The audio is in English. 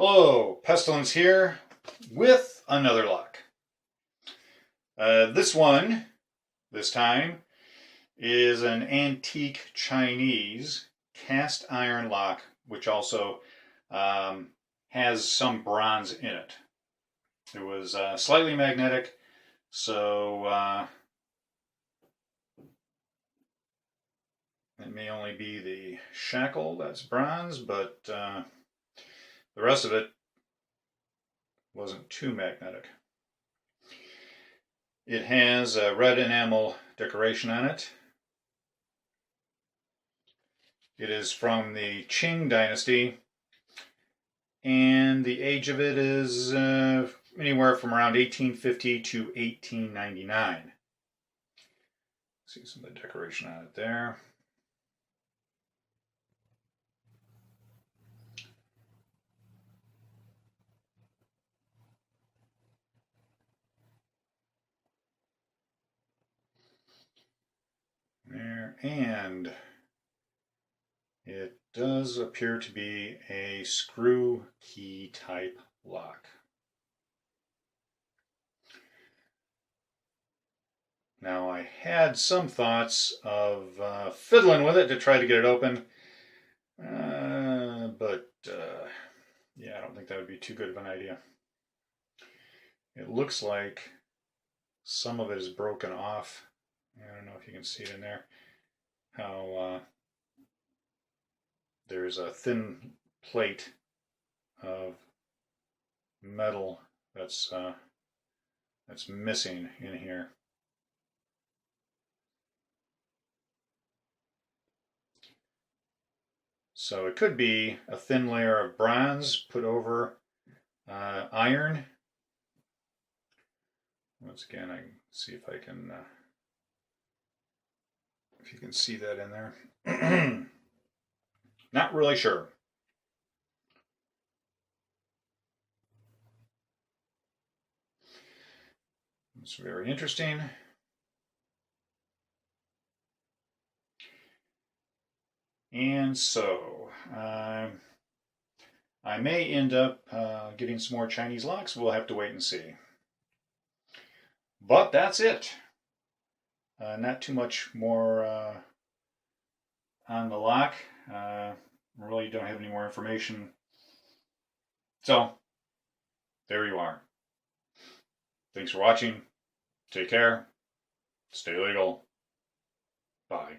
Hello, Pestilence here with another lock. This time, is an antique Chinese cast iron lock, which also has some bronze in it. It was slightly magnetic, so it may only be the shackle that's bronze, but the rest of it wasn't too magnetic. It has a red enamel decoration on it. It is from the Qing Dynasty, and the age of it is anywhere from around 1850 to 1899. See some of the decoration on it there. There, and it does appear to be a screw key type lock. Now, I had some thoughts of fiddling with it to try to get it open, but yeah, I don't think that would be too good of an idea. It looks like some of it is broken off. I don't know if you can see it in there, how there's a thin plate of metal that's missing in here. So it could be a thin layer of bronze put over iron. Once again, I can see if I can, if you can see that in there. Not really sure. It's very interesting. And so, I may end up getting some more Chinese locks. We'll have to wait and see. But that's it. Not too much more on the lock. Really don't have any more information. So, there you are. Thanks for watching. Take care. Stay legal. Bye.